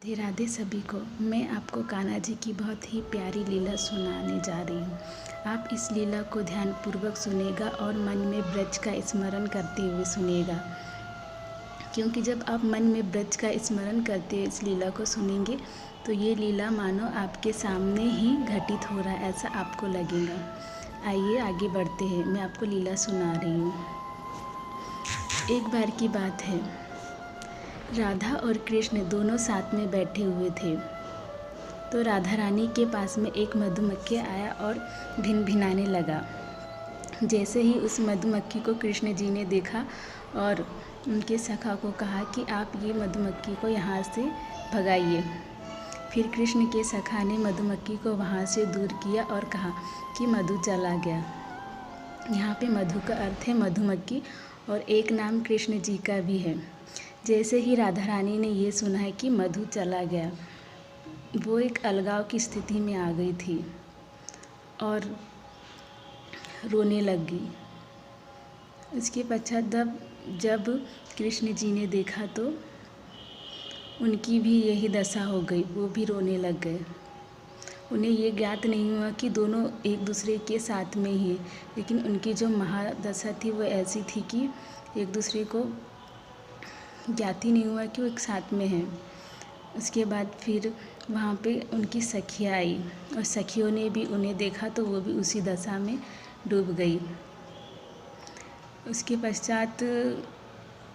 राधे राधे सभी को। मैं आपको कान्हा जी की बहुत ही प्यारी लीला सुनाने जा रही हूँ। आप इस लीला को ध्यानपूर्वक सुनेगा और मन में ब्रज का स्मरण करते हुए सुनेगा, क्योंकि जब आप मन में ब्रज का स्मरण करते हुए इस लीला को सुनेंगे तो ये लीला मानो आपके सामने ही घटित हो रहा है, ऐसा आपको लगेगा। आइए आगे बढ़ते हैं, मैं आपको लीला सुना रही हूँ। एक बार की बात है, राधा और कृष्ण दोनों साथ में बैठे हुए थे। तो राधा रानी के पास में एक मधुमक्खी आया और भिनभिनाने लगा। जैसे ही उस मधुमक्खी को कृष्ण जी ने देखा और उनके सखा को कहा कि आप ये मधुमक्खी को यहाँ से भगाइए। फिर कृष्ण के सखा ने मधुमक्खी को वहाँ से दूर किया और कहा कि मधु चला गया। यहाँ पे मधु का अर्थ है मधुमक्खी और एक नाम कृष्ण जी का भी है। जैसे ही राधा रानी ने ये सुना है कि मधु चला गया, वो एक अलगाव की स्थिति में आ गई थी और रोने लग गई। इसके पश्चात जब कृष्ण जी ने देखा तो उनकी भी यही दशा हो गई, वो भी रोने लग गए। उन्हें ये ज्ञात नहीं हुआ कि दोनों एक दूसरे के साथ में ही, लेकिन उनकी जो महादशा थी वो ऐसी थी कि एक दूसरे को ज्ञात ही नहीं हुआ कि वो एक साथ में हैं। उसके बाद फिर वहाँ पे उनकी सखियाँ आई और सखियों ने भी उन्हें देखा तो वो भी उसी दशा में डूब गई। उसके पश्चात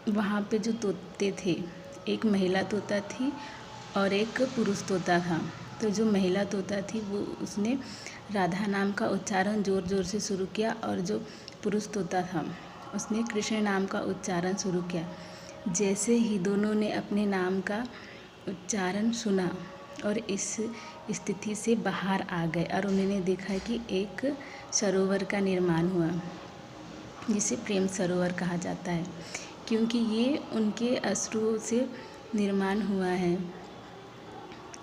वहाँ पे जो तोते थे, एक महिला तोता थी और एक पुरुष तोता था। तो जो महिला तोता थी वो उसने राधा नाम का उच्चारण ज़ोर ज़ोर से शुरू किया और जो पुरुष तोता था उसने कृष्ण नाम का उच्चारण शुरू किया। जैसे ही दोनों ने अपने नाम का उच्चारण सुना और इस स्थिति से बाहर आ गए और उन्होंने देखा कि एक सरोवर का निर्माण हुआ, जिसे प्रेम सरोवर कहा जाता है, क्योंकि ये उनके अश्रुओं से निर्माण हुआ है।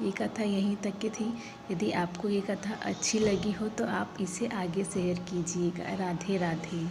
ये कथा यहीं तक की थी। यदि आपको ये कथा अच्छी लगी हो तो आप इसे आगे शेयर कीजिएगा। राधे राधे।